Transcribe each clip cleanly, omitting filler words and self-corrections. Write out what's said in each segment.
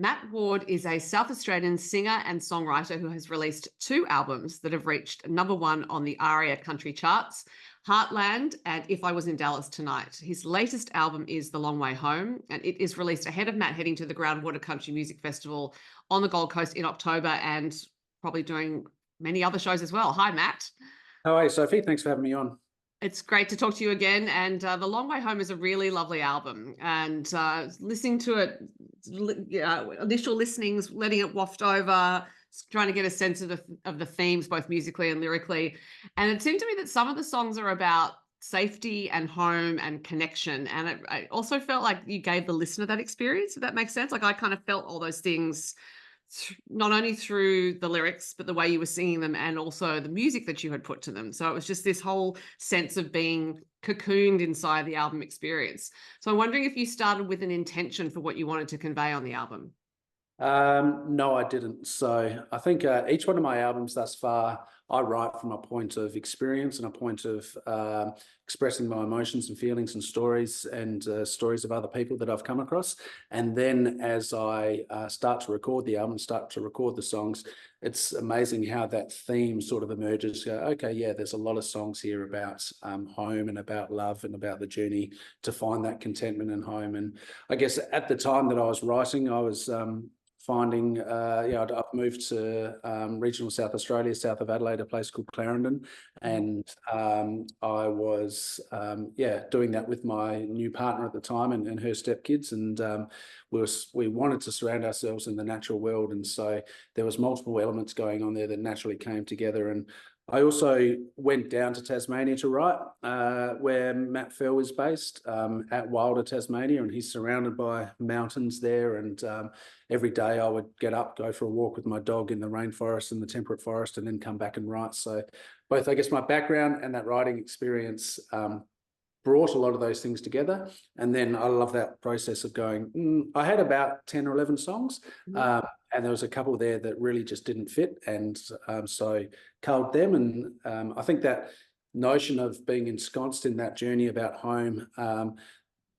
Matt Ward is a South Australian singer and songwriter who has released 2 albums that have reached #1 on the ARIA Country charts, Heartland and If I Was in Dallas Tonight. His latest album is The Long Way Home, and it is released ahead of Matt heading to the Groundwater Country Music Festival on the Gold Coast in October and probably doing many other shows as well. Hi, Matt. How are you, Sophie? Thanks for having me on. It's great to talk to you again. And The Long Way Home is a really lovely album. And listening to it, initial listenings, letting it waft over, trying to get a sense of the themes, both musically and lyrically. And it seemed to me that some of the songs are about safety and home and connection. And I also felt like you gave the listener that experience, if that makes sense. Like I kind of felt all those things not only through the lyrics, but the way you were singing them and also the music that you had put to them. So it was just this whole sense of being cocooned inside the album experience. So I'm wondering if you started with an intention for what you wanted to convey on the album. No, I didn't. So I think each one of my albums thus far, I write from a point of experience and a point of expressing my emotions and feelings and stories of other people that I've come across. And then as I start to record the album, start to record the songs, it's amazing how that theme sort of emerges. Okay, yeah, there's a lot of songs here about home and about love and about the journey to find that contentment in home. And I guess at the time that I was writing, I was finding, I've moved to regional South Australia, south of Adelaide, a place called Clarendon. And I was, doing that with my new partner at the time and her stepkids. And we wanted to surround ourselves in the natural world. And so there was multiple elements going on there that naturally came together. And I also went down to Tasmania to write, where Matt Fell is based, at Wilder, Tasmania, and he's surrounded by mountains there. And every day I would get up, go for a walk with my dog in the rainforest and the temperate forest, and then come back and write. So both, I guess, my background and that writing experience brought a lot of those things together. And then I love that process of going, I had about 10 or 11 songs, and there was a couple there that really just didn't fit. And so culled them. And I think that notion of being ensconced in that journey about home,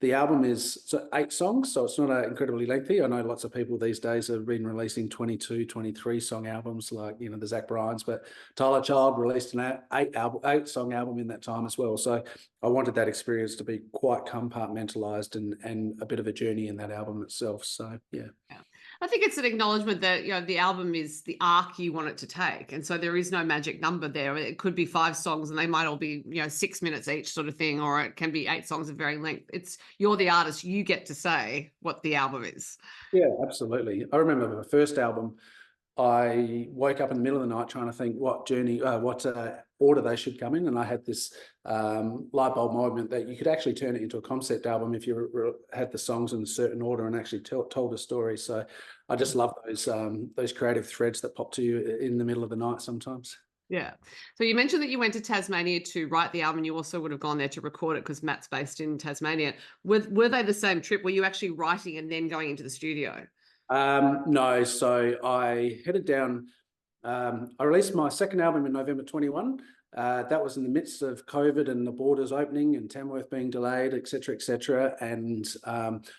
the album is 8 songs, so it's not incredibly lengthy. I know lots of people these days have been releasing 22, 23 song albums, like, you know, the Zach Bryans, but Tyler Child released an 8 song album in that time as well. So I wanted that experience to be quite compartmentalized and a bit of a journey in that album itself. So, yeah. I think it's an acknowledgement that, you know, the album is the arc you want it to take. And so there is no magic number there. It could be 5 songs and they might all be, 6 minutes each sort of thing, or it can be 8 songs of varying length. You're the artist, you get to say what the album is. Yeah, absolutely. I remember the first album, I woke up in the middle of the night trying to think what order they should come in. And I had this light bulb moment that you could actually turn it into a concept album if you had the songs in a certain order and actually told a story. So I just love those creative threads that pop to you in the middle of the night sometimes. Yeah. So you mentioned that you went to Tasmania to write the album. You also would have gone there to record it because Matt's based in Tasmania. Were they the same trip? Were you actually writing and then going into the studio? No, so I headed down. I released my second album in November 21. That was in the midst of COVID and the borders opening and Tamworth being delayed, et cetera, et cetera. And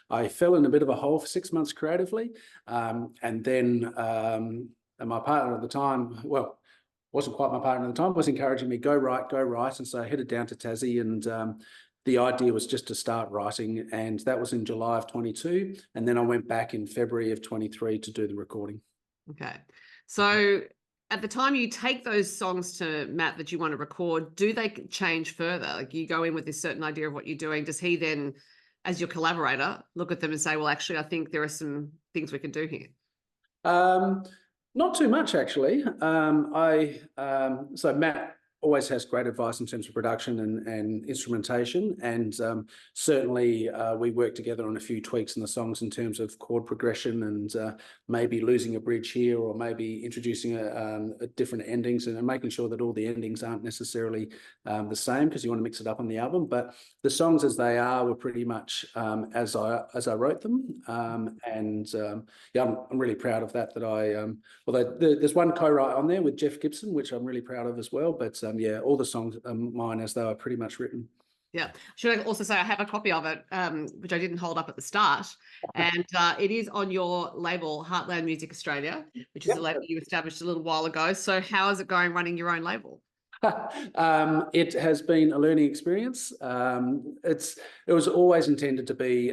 I fell in a bit of a hole for 6 months creatively. And then my partner at the time, well, wasn't quite my partner at the time, was encouraging me, go write. And so I headed down to Tassie, and the idea was just to start writing, and that was in July of 22. And then I went back in February of 23 to do the recording. Okay. So at the time you take those songs to Matt that you want to record, do they change further? Like you go in with this certain idea of what you're doing. Does he then, as your collaborator, look at them and say, well, actually, I think there are some things we can do here? Not too much, actually. So Matt always has great advice in terms of production and instrumentation, and certainly we work together on a few tweaks in the songs in terms of chord progression and maybe losing a bridge here, or maybe introducing a different endings and making sure that all the endings aren't necessarily the same, because you want to mix it up on the album. But the songs as they are were pretty much as I wrote them, I'm really proud of that. Although there's one co-write on there with Jeff Gibson, which I'm really proud of as well. But all the songs are mine as they were pretty much written. Yeah. Should I also say I have a copy of it, which I didn't hold up at the start, and it is on your label, Heartland Music Australia, which is a label you established a little while ago. So how is it going running your own label? It has been a learning experience. It was always intended to be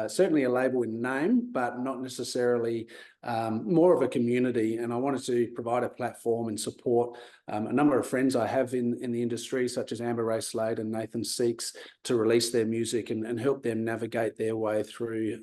certainly a label in name, but not necessarily more of a community. And I wanted to provide a platform and support a number of friends I have in the industry, such as Amber Ray Slade and Nathan Seeks, to release their music and help them navigate their way through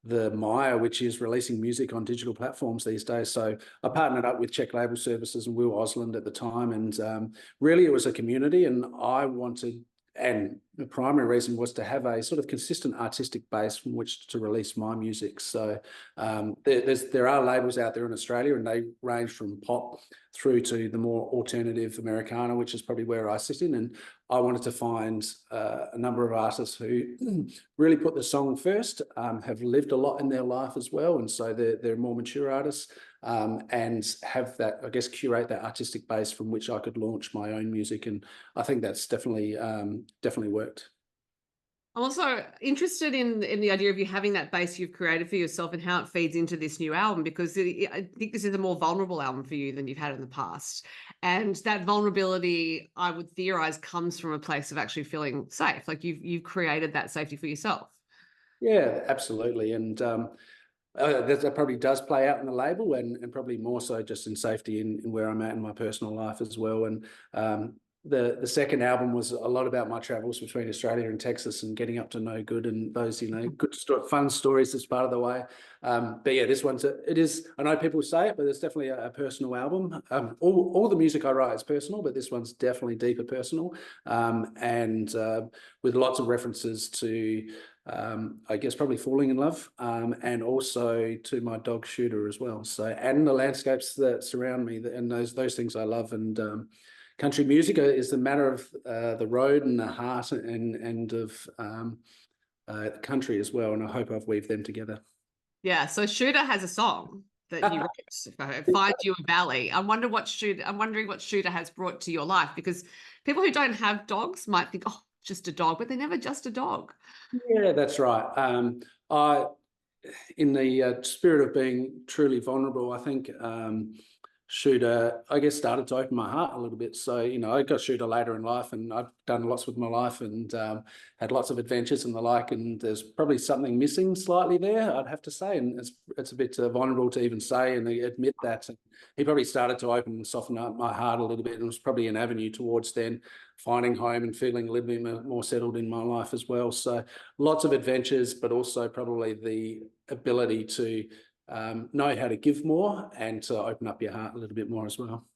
the mire, which is releasing music on digital platforms these days. So I partnered up with Czech Label Services and Will Osland at the time, and really it was a community, and I wanted, and the primary reason was to have a sort of consistent artistic base from which to release my music. So there are labels out there in Australia, and they range from pop through to the more alternative Americana, which is probably where I sit in. And I wanted to find a number of artists who really put the song first, have lived a lot in their life as well, and so they're more mature artists, and have that, I guess, curate that artistic base from which I could launch my own music. And I think that's definitely worked. I'm also interested in the idea of you having that base you've created for yourself and how it feeds into this new album, because I think this is a more vulnerable album for you than you've had in the past. And that vulnerability, I would theorize, comes from a place of actually feeling safe. Like you've created that safety for yourself. Yeah, absolutely. And that probably does play out in the label, and probably more so just in safety in where I'm at in my personal life as well. And the second album was a lot about my travels between Australia and Texas and getting up to no good, and those, good fun stories as part of the way. But yeah, this one's it is. I know people say it, but it's definitely a personal album. All the music I write is personal, but this one's definitely deeper personal, and with lots of references to, I guess, probably falling in love, and also to my dog Shooter as well. So, and the landscapes that surround me, and those things I love. And country music is the matter of the road and the heart and of country as well. And I hope I've weaved them together. Yeah. So Shooter has a song that you wrote, Find You a Valley. I'm wondering what Shooter has brought to your life, because people who don't have dogs might think, oh, just a dog, but they're never just a dog. Yeah, that's right. In the spirit of being truly vulnerable, I think Shooter, I guess, started to open my heart a little bit. So, I got Shooter later in life, and I've done lots with my life, and had lots of adventures and the like, and there's probably something missing slightly there, I'd have to say, and it's a bit vulnerable to even say and admit that. And he probably started to open and soften up my heart a little bit, and it was probably an avenue towards then finding home and feeling a little bit more settled in my life as well. So lots of adventures, but also probably the ability to know how to give more and to open up your heart a little bit more as well.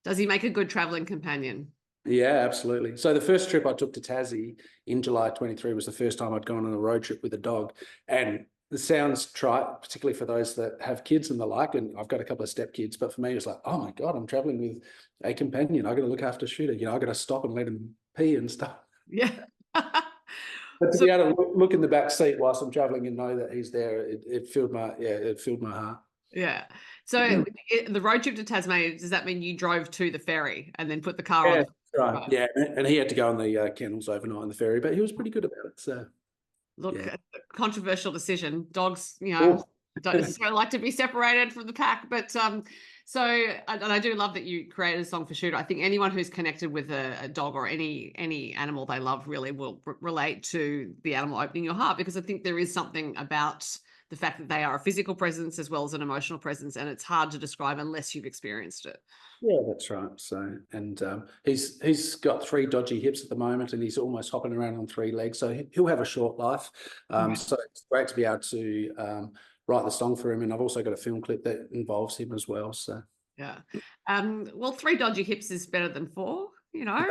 Does he make a good traveling companion? Yeah, absolutely. So the first trip I took to Tassie in July 23 was the first time I'd gone on a road trip with a dog. And it sounds trite, particularly for those that have kids and the like, and I've got a couple of stepkids, but for me, it's like, oh my God, I'm traveling with a companion. I got to look after Shooter. I got to stop and let him pee and stuff. Yeah. But to be able to look in the back seat whilst I'm traveling and know that he's there, it filled my heart. Yeah. So the road trip to Tasmania, does that mean you drove to the ferry and then put the car on? Right. Yeah, and he had to go on the kennels overnight on the ferry, but he was pretty good about it. So, look, yeah. Controversial decision. Dogs, don't necessarily like to be separated from the pack, but so, and I do love that you created a song for Shooter. I think anyone who's connected with a dog or any animal they love really will relate to the animal opening your heart, because I think there is something about the fact that they are a physical presence as well as an emotional presence, and it's hard to describe unless you've experienced it. Yeah, that's right. So, and he's got 3 dodgy hips at the moment, and he's almost hopping around on 3 legs. So he'll have a short life. So it's great to be able to write the song for him, and I've also got a film clip that involves him as well. So yeah, well, 3 dodgy hips is better than 4. I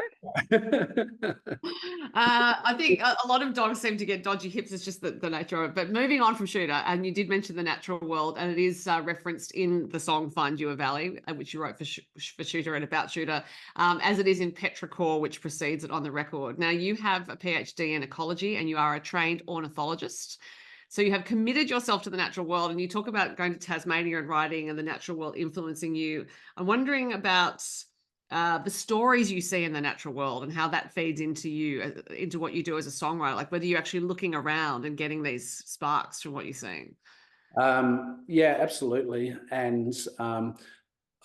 think a lot of dogs seem to get dodgy hips. It's just the nature of it. But moving on from Shooter, and you did mention the natural world, and it is referenced in the song Find You a Valley, which you wrote for Shooter and about Shooter, as it is in Petrichor, which precedes it on the record. Now, you have a PhD in ecology and you are a trained ornithologist. So you have committed yourself to the natural world, and you talk about going to Tasmania and writing and the natural world influencing you. I'm wondering about the stories you see in the natural world and how that feeds into you, into what you do as a songwriter, like whether you're actually looking around and getting these sparks from what you're seeing. Yeah, absolutely. And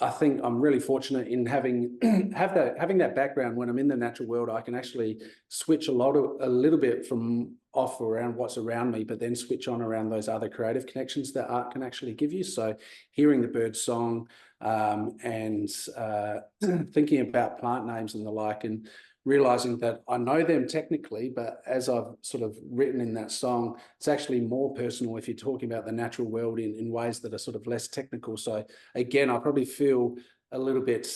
I think I'm really fortunate in having having that background. When I'm in the natural world, I can actually switch a little bit from off around what's around me, but then switch on around those other creative connections that art can actually give you. So hearing the bird song, and thinking about plant names and the like, and realizing that I know them technically, but as I've sort of written in that song, it's actually more personal if you're talking about the natural world in ways that are sort of less technical. So again, I probably feel a little bit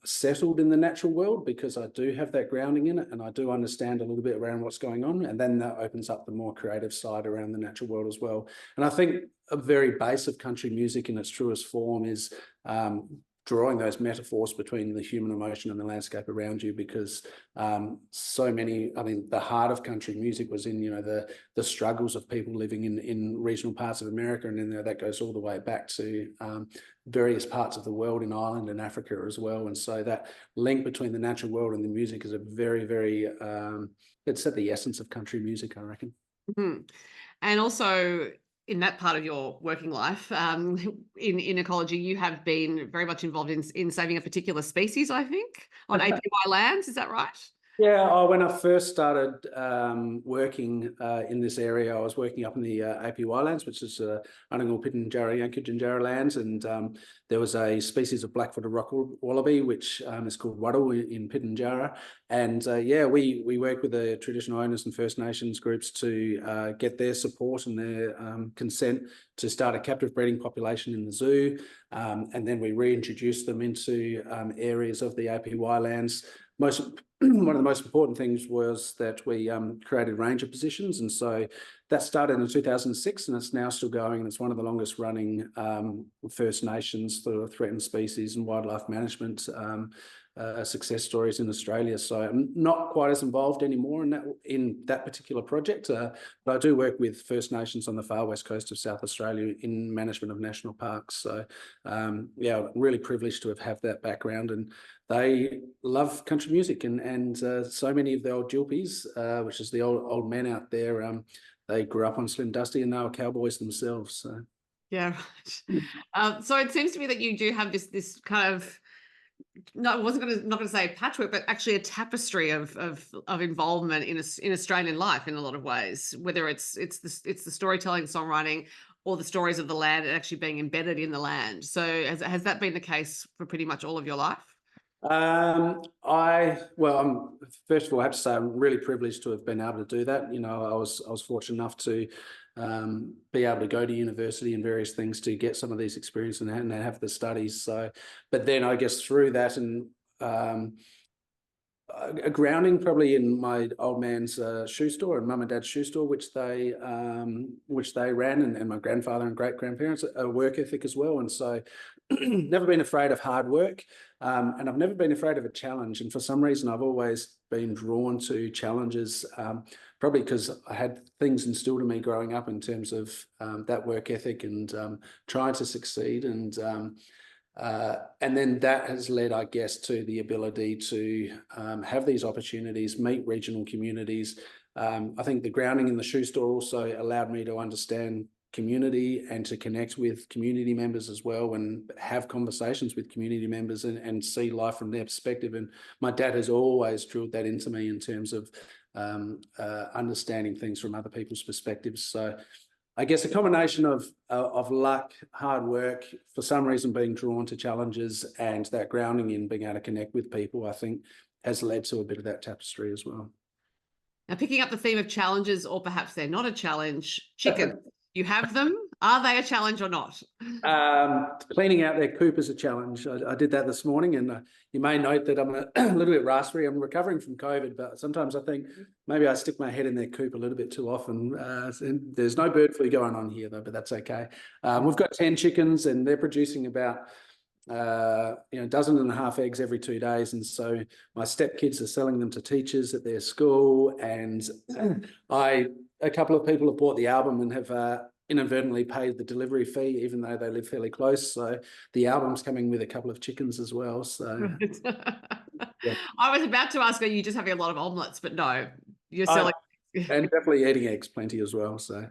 settled in the natural world because I do have that grounding in it, and I do understand a little bit around what's going on. And then that opens up the more creative side around the natural world as well. And I think a very base of country music in its truest form is drawing those metaphors between the human emotion and the landscape around you, because so many, I mean, the heart of country music was in, the struggles of people living in regional parts of America, and then that goes all the way back to various parts of the world in Ireland and Africa as well. And so that link between the natural world and the music is a very, very, it's at the essence of country music, I reckon. Mm-hmm. And also, in that part of your working life, in ecology, you have been very much involved in saving a particular species, I think, on APY lands. Is that right? Yeah, when I first started working in this area, I was working up in the APY lands, which is Anangal Pitjantjatjara Yankunytjatjara lands, and there was a species of black-footed rock wallaby, which is called waddle in Pitjantjatjara. And we work with the traditional owners and First Nations groups to get their support and their consent to start a captive breeding population in the zoo, and then we reintroduce them into areas of the APY lands. One of the most important things was that we created ranger positions, and so that started in 2006, and it's now still going, and it's one of the longest running First Nations for threatened species and wildlife management success stories in Australia. So I'm not quite as involved anymore in that particular project, but I do work with First Nations on the far west coast of South Australia in management of national parks. So yeah, I'm really privileged to have that background, and they love country music, and so many of the old Jilpies, which is the old men out there, they grew up on Slim Dusty and they were cowboys themselves. So yeah, right. So it seems to me that you do have this kind of, no, I wasn't not gonna say patchwork, but actually a tapestry of involvement in Australian life in a lot of ways. Whether it's the storytelling, songwriting, or the stories of the land actually being embedded in the land. So has that been the case for pretty much all of your life? I'm first of all, I have to say I'm really privileged to have been able to do that. I was fortunate enough to be able to go to university and various things to get some of these experiences and have the studies. So, but then I guess through that and a grounding probably in my old man's shoe store and mum and dad's shoe store, which they ran, and my grandfather and great grandparents, a work ethic as well. And so never been afraid of hard work, and I've never been afraid of a challenge. And for some reason, I've always been drawn to challenges, probably because I had things instilled in me growing up in terms of that work ethic and trying to succeed. And then that has led, I guess, to the ability to have these opportunities, meet regional communities. I think the grounding in the shoe store also allowed me to understand community and to connect with community members as well, and have conversations with community members and see life from their perspective. And my dad has always drilled that into me in terms of understanding things from other people's perspectives. So I guess a combination of luck, hard work, for some reason being drawn to challenges, and that grounding in being able to connect with people, I think has led to a bit of that tapestry as well. Now, picking up the theme of challenges, or perhaps they're not a challenge, chicken. You have them. Are they a challenge or not? Cleaning out their coop is a challenge. I did that this morning, and you may note that I'm a little bit raspberry. I'm recovering from COVID, but sometimes I think maybe I stick my head in their coop a little bit too often. There's no bird flu going on here, though, but that's okay. We've got 10 chickens, and they're producing about a dozen and a half eggs every 2 days. And so my stepkids are selling them to teachers at their school, and a couple of people have bought the album and have inadvertently paid the delivery fee, even though they live fairly close. So the album's coming with a couple of chickens as well. So yeah. I was about to ask, are you just having a lot of omelets? But no, you're I, selling. and definitely eating eggs plenty as well. So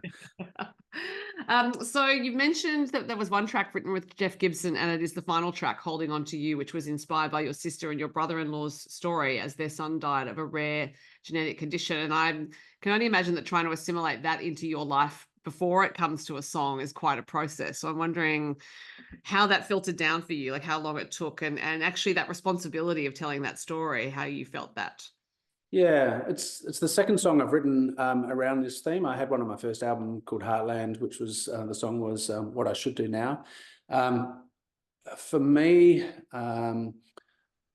So you mentioned that there was one track written with Jeff Gibson, and it is the final track, Holding On to You, which was inspired by your sister and your brother-in-law's story as their son died of a rare genetic condition. And I can only imagine that trying to assimilate that into your life before it comes to a song is quite a process. So I'm wondering how that filtered down for you, like how long it took, and actually that responsibility of telling that story, how you felt that. yeah, it's the second song I've written around this theme. I had one on my first album called Heartland, which was the song was What I Should Do Now. For me,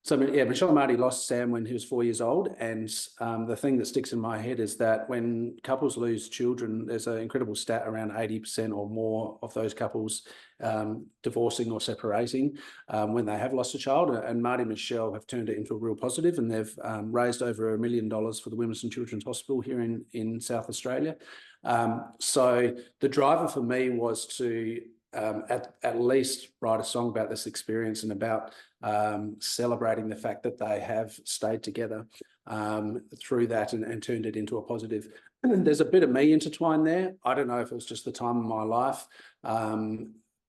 so yeah, Michelle and Marty lost Sam when he was 4 years old, and the thing that sticks in my head is that when couples lose children, there's an incredible stat around 80% or more of those couples divorcing or separating when they have lost a child. And Marty and Michelle have turned it into a real positive, and they've raised over $1 million for the Women's and Children's Hospital here in South Australia. So the driver for me was to at least write a song about this experience and about celebrating the fact that they have stayed together through that and turned it into a positive. There's a bit of me intertwined there. I don't know if it was just the time of my life,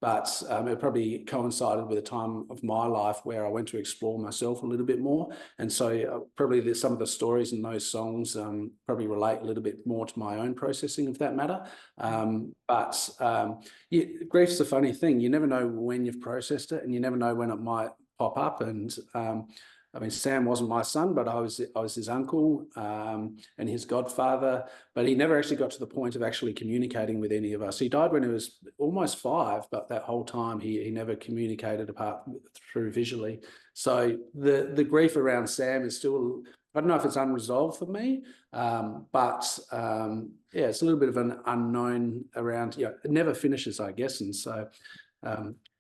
but it probably coincided with a time of my life where I went to explore myself a little bit more. And so probably some of the stories in those songs probably relate a little bit more to my own processing of that matter. Grief's a funny thing. You never know when you've processed it, and you never know when it might pop up. And I mean, Sam wasn't my son, but I was his uncle and his godfather, but he never actually got to the point of actually communicating with any of us. He died when he was almost 5, but that whole time he never communicated apart through visually. So the grief around Sam is still, I don't know if it's unresolved for me, but yeah, it's a little bit of an unknown around, it never finishes, I guess. And so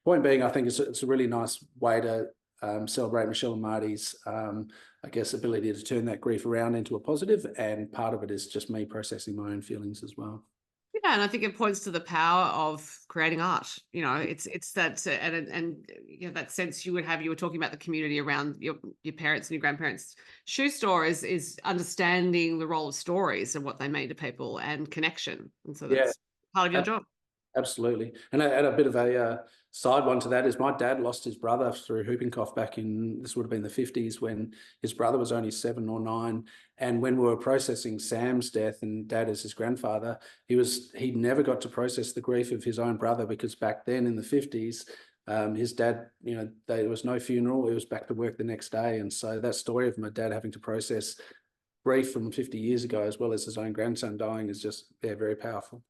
point being, I think it's a really nice way to celebrate Michelle and Marty's, I guess, ability to turn that grief around into a positive, and part of it is just me processing my own feelings as well. Yeah, and I think it points to the power of creating art. It's that and that sense you would have. You were talking about the community around your parents and your grandparents' shoe store is understanding the role of stories and what they mean to people and connection, and so that's part of your job. Absolutely. And a bit of a side one to that is my dad lost his brother through whooping cough back in, this would have been the 50s, when his brother was only 7 or 9. And when we were processing Sam's death, and Dad as his grandfather, he never got to process the grief of his own brother, because back then in the 50s, his dad, there was no funeral. He was back to work the next day. And so that story of my dad having to process grief from 50 years ago, as well as his own grandson dying, is just, very powerful.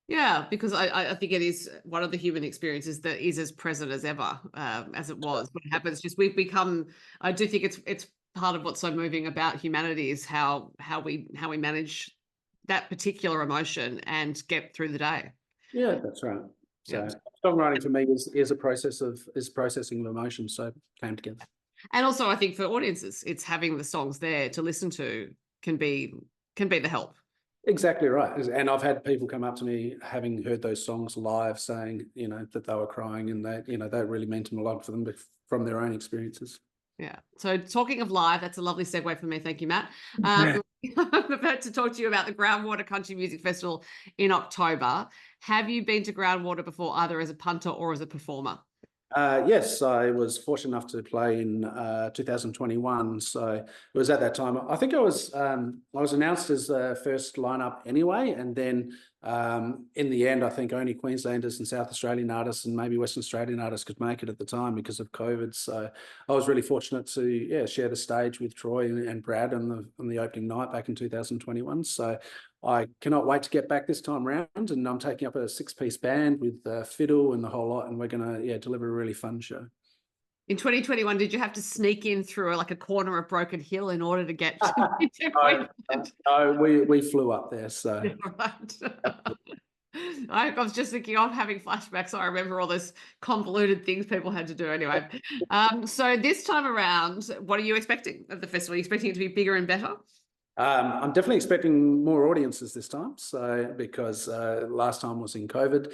Yeah, because I think it is one of the human experiences that is as present as ever, as it was. What happens, just we've become, I do think it's part of what's so moving about humanity is how we manage that particular emotion and get through the day. Yeah, that's right. So songwriting for me is a process is processing of emotion. So came together. And also I think for audiences, it's having the songs there to listen to can be the help. Exactly right. And I've had people come up to me having heard those songs live saying, that they were crying, and that, that really meant them a lot for them from their own experiences. Yeah. So talking of live, that's a lovely segue for me. Thank you, Matt. I'm about to talk to you about the Groundwater Country Music Festival in October. Have you been to Groundwater before, either as a punter or as a performer? Yes, I was fortunate enough to play in 2021. So it was at that time. I think I was announced as the first lineup anyway, and then in the end, I think only Queenslanders and South Australian artists and maybe Western Australian artists could make it at the time because of COVID. So I was really fortunate to share the stage with Troy and Brad on the opening night back in 2021. So I cannot wait to get back this time round, and I'm taking up a 6-piece band with fiddle and the whole lot, and we're going to deliver a really fun show. In 2021, did you have to sneak in through a corner of Broken Hill in order to get to Queensland? No, we flew up there. So I was just thinking of having flashbacks. I remember all those convoluted things people had to do anyway. So this time around, what are you expecting of the festival? Are you expecting it to be bigger and better? I'm definitely expecting more audiences this time. So because last time was in COVID,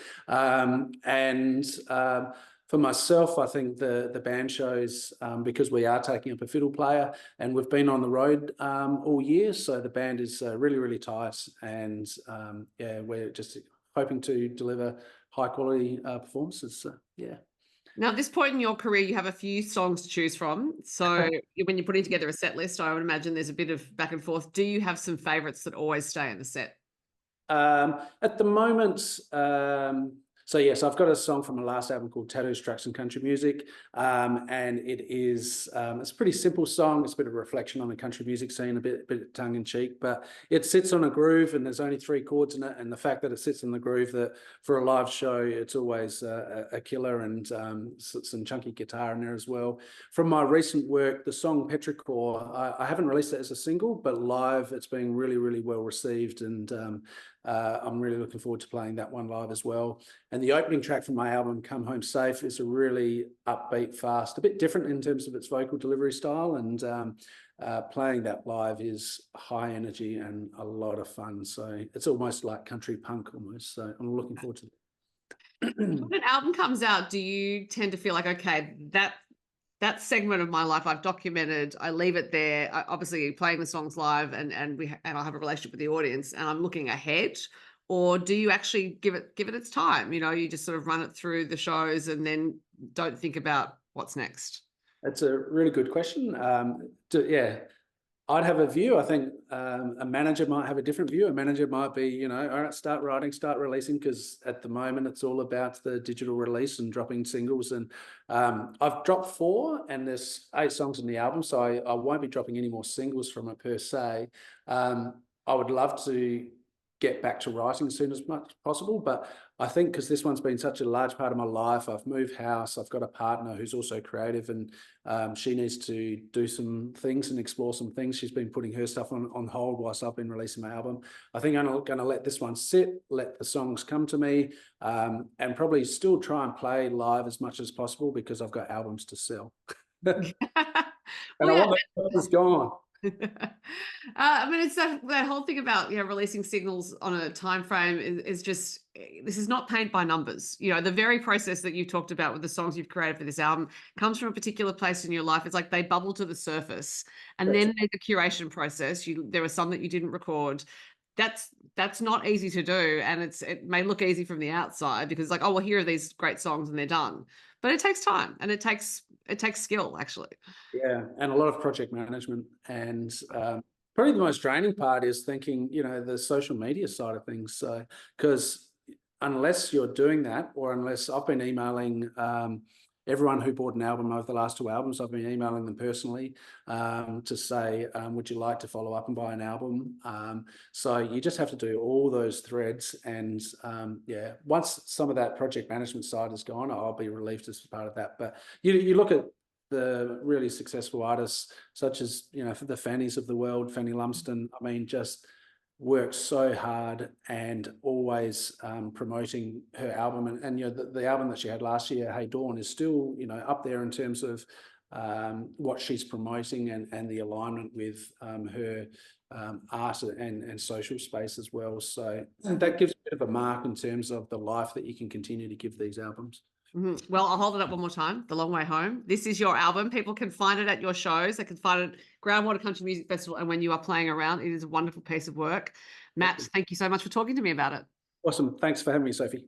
for myself, I think the band shows, because we are taking up a fiddle player and we've been on the road all year, so the band is really, really tight, and yeah, we're just hoping to deliver high quality performances. So, yeah. Now, at this point in your career, you have a few songs to choose from. So when you're putting together a set list, I would imagine there's a bit of back and forth. Do you have some favorites that always stay in the set? At the moment, so yes, I've got a song from my last album called Tattoos, Tracks and Country Music, and it is it's a pretty simple song. It's a bit of a reflection on the country music scene, a bit tongue in cheek, but it sits on a groove, and there's only 3 chords in it. And the fact that it sits on the groove, that for a live show, it's always a killer, and some chunky guitar in there as well. From my recent work, the song Petrichor, I haven't released it as a single, but live, it's been really, really well received, and I'm really looking forward to playing that one live as well. And the opening track from my album, Come Home Safe, is a really upbeat, fast, a bit different in terms of its vocal delivery style. And playing that live is high energy and a lot of fun. So it's almost like country punk almost. So I'm looking forward to it. When an album comes out, do you tend to feel like, okay, that segment of my life I've documented, I leave it there. Obviously playing the songs live, and I'll have a relationship with the audience, and I'm looking ahead? Or do you actually give it its time? You know, you just sort of run it through the shows and then don't think about what's next? That's a really good question. Yeah, I'd have a view. I think a manager might have a different view. A manager might be, you know, all right, start writing, start releasing, because at the moment it's all about the digital release and dropping singles. And I've dropped 4, and there's 8 songs in the album, so I won't be dropping any more singles from it per se. I would love to get back to writing as soon as much possible, but I think because this one's been such a large part of my life, I've moved house, I've got a partner who's also creative, and she needs to do some things and explore some things. She's been putting her stuff on hold whilst I've been releasing my album. I think I'm going to let this one sit, let the songs come to me, and probably still try and play live as much as possible, because I've got albums to sell. And Well, I want that to go on. I mean, it's that whole thing about, you know, releasing signals on a time frame is just, this is not paint by numbers. You know, the very process that you talked about with the songs you've created for this album comes from a particular place in your life. It's like they bubble to the surface, and then there's a curation process. There are some that you didn't record. That's not easy to do, and it may look easy from the outside, because like, oh well, here are these great songs and they're done, but it takes time, and it takes skill, actually. Yeah, and a lot of project management, and probably the most draining part is thinking, you know, the social media side of things. So, because unless you're doing that, or unless I've been emailing everyone who bought an album over the last 2 albums, I've been emailing them personally to say, would you like to follow up and buy an album? So you just have to do all those threads. And yeah, once some of that project management side is gone, I'll be relieved as part of that. But you look at the really successful artists, such as, you know, for the Fannies of the world, Fanny Lumsden, I mean, just works so hard and always promoting her album. And you know, the album that she had last year, Hey Dawn, is still, you know, up there in terms of what she's promoting, and the alignment with her art and social space as well. So that gives a bit of a mark in terms of the life that you can continue to give these albums. Well, I'll hold it up one more time. The Long Way Home. This is your album. People can find it at your shows. They can find it at Groundwater Country Music Festival, and when you are playing around. It is a wonderful piece of work. Matt, thank you so much for talking to me about it. Awesome. Thanks for having me, Sophie.